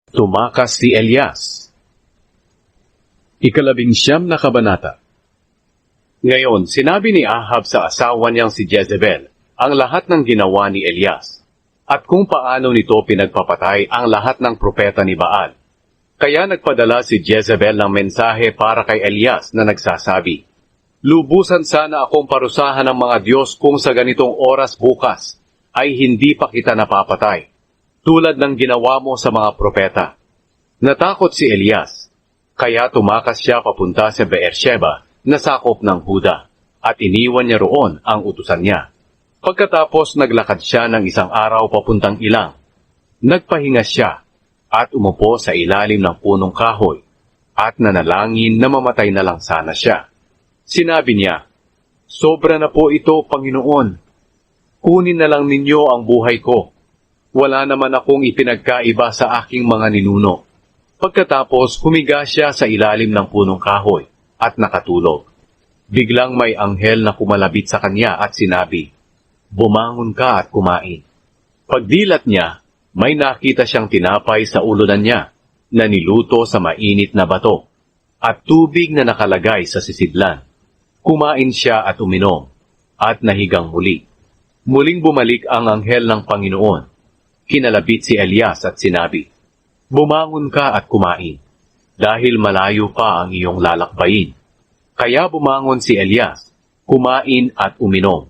Tumakas si Elias. Ikalabing-siyam na kabanata. Ngayon, sinabi ni Ahab sa asawa niyang si Jezebel ang lahat ng ginawa ni Elias, at kung paano nito pinagpapatay ang lahat ng propeta ni Baal. Kaya nagpadala si Jezebel ng mensahe para kay Elias na nagsasabi, "Lubusan sana akong parusahan ng mga Diyos kung sa ganitong oras bukas ay hindi pa kita napapatay, tulad ng ginawa mo sa mga propeta." Natakot si Elias, kaya tumakas siya papunta sa Beersheba na sakop ng Huda, at iniwan niya roon ang utusan niya. Pagkatapos naglakad siya ng isang araw papuntang Ilang. Nagpahinga siya at umupo sa ilalim ng punong kahoy at nanalangin na mamatay na lang sana siya. Sinabi niya, "Sobra na po ito, Panginoon. Kunin na lang ninyo ang buhay ko. Wala naman akong ipinagkaiba sa aking mga ninuno." Pagkatapos humiga siya sa ilalim ng punong kahoy at nakatulog. Biglang may anghel na kumalabit sa kanya at sinabi, "Bumangon ka at kumain." Pagdilat niya, may nakita siyang tinapay sa ulunan niya na niluto sa mainit na bato at tubig na nakalagay sa sisidlan. Kumain siya at uminom at nahigang muli. Muling bumalik ang anghel ng Panginoon. Kinalabit si Elias at sinabi, "Bumangon ka at kumain, dahil malayo pa ang iyong lalakbayin." Kaya bumangon si Elias, kumain at uminom.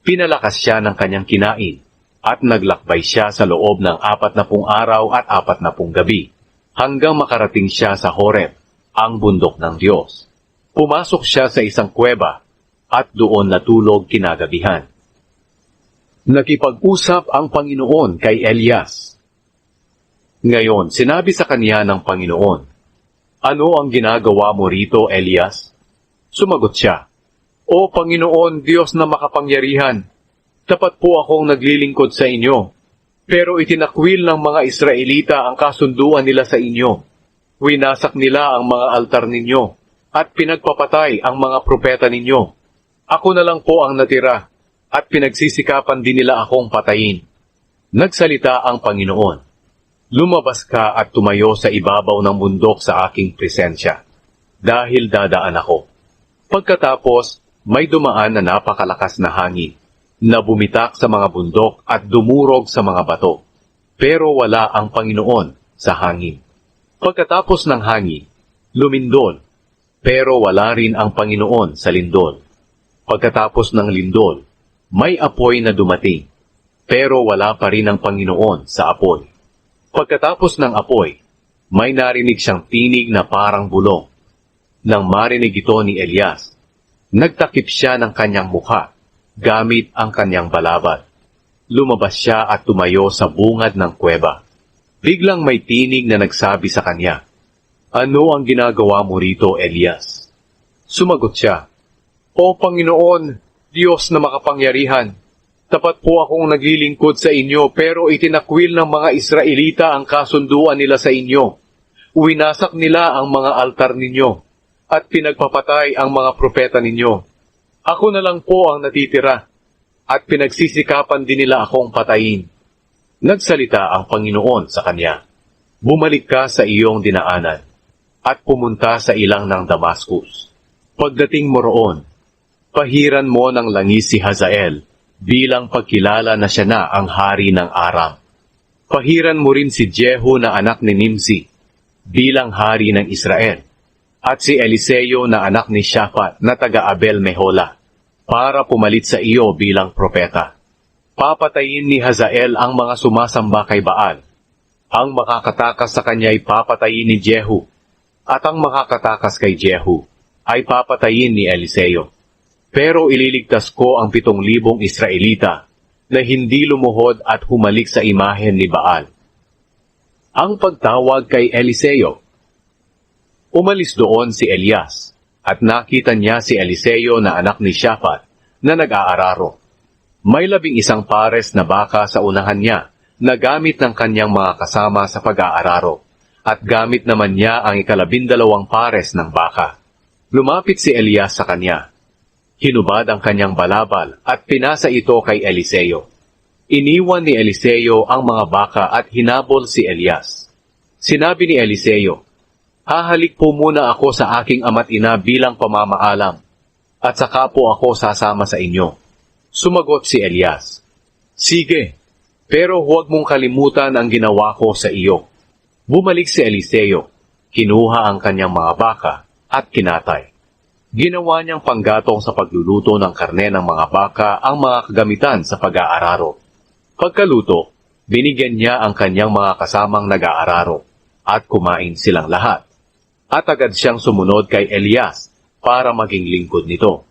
Pinalakas siya ng kanyang kinain, at naglakbay siya sa loob ng 40 araw at 40 gabi, hanggang makarating siya sa Horeb, ang bundok ng Diyos. Pumasok siya sa isang kuweba, at doon natulog kinagabihan. Nakipag-usap ang Panginoon kay Elias. Ngayon, sinabi sa kanya ng Panginoon, "Ano ang ginagawa mo rito, Elias?" Sumagot siya, "O Panginoon, Diyos na makapangyarihan, tapat po akong naglilingkod sa inyo, pero itinakwil ng mga Israelita ang kasunduan nila sa inyo. Winasak nila ang mga altar ninyo, at pinagpapatay ang mga propeta ninyo. Ako na lang po ang natira, at pinagsisikapan din nila akong patayin." Nagsalita ang Panginoon, "Lumabas ka at tumayo sa ibabaw ng bundok sa aking presensya, dahil dadaan ako." Pagkatapos, may dumaan na napakalakas na hangin, na bumitak sa mga bundok at dumurog sa mga bato. Pero wala ang Panginoon sa hangin. Pagkatapos ng hangin, lumindol, pero wala rin ang Panginoon sa lindol. Pagkatapos ng lindol, may apoy na dumating, pero wala pa rin ang Panginoon sa apoy. Pagkatapos ng apoy, may narinig siyang tinig na parang bulong. Nang marinig ito ni Elias, nagtakip siya ng kanyang mukha, gamit ang kanyang balabal. Lumabas siya at tumayo sa bungad ng kuweba. Biglang may tinig na nagsabi sa kanya, "Ano ang ginagawa mo rito, Elias?" Sumagot siya, "O Panginoon, Diyos na makapangyarihan, tapat po akong naglilingkod sa inyo, pero itinakwil ng mga Israelita ang kasunduan nila sa inyo. Winasak nila ang mga altar ninyo, at pinagpapatay ang mga propeta ninyo. Ako na lang po ang natitira, at pinagsisikapan din nila akong patayin." Nagsalita ang Panginoon sa kanya, "Bumalik ka sa iyong dinaanan, at pumunta sa ilang ng Damascus. Pagdating mo roon, pahiran mo ng langis si Hazael, bilang pagkilala na siya na ang hari ng Aram. Pahiran mo rin si Jehu na anak ni Nimsi, bilang hari ng Israel, at si Eliseo na anak ni Shaphat na taga-Abel Mehola, para pumalit sa iyo bilang propeta. Papatayin ni Hazael ang mga sumasamba kay Baal. Ang makakatakas sa kanya ay papatayin ni Jehu, at ang makakatakas kay Jehu ay papatayin ni Eliseo. Pero ililigtas ko ang 7,000 Israelita na hindi lumuhod at humalik sa imahen ni Baal." Ang pagtawag kay Eliseo. Umalis doon si Elias, at nakita niya si Eliseo na anak ni Shaphat na nag-aararo. May 11 pares na baka sa unahan niya na gamit ng kanyang mga kasama sa pag-aararo, at gamit naman niya ang 12 pares ng baka. Lumapit si Elias sa kanya. Hinubad ang kanyang balabal at pinasa ito kay Eliseo. Iniwan ni Eliseo ang mga baka at hinabol si Elias. Sinabi ni Eliseo, hahalik po muna ako sa aking ama't ina bilang pamamaalam, at saka po ako sasama sa inyo. Sumagot si Elias, sige, pero huwag mong kalimutan ang ginawa ko sa iyo. Bumalik si Eliseo, kinuha ang kanyang mga baka at kinatay. Ginawa niyang panggatong sa pagluluto ng karne ng mga baka ang mga kagamitan sa pag-aararo. Pagkaluto, binigyan niya ang kanyang mga kasamang nag-aararo at kumain silang lahat. At agad siyang sumunod kay Elias para maging lingkod nito.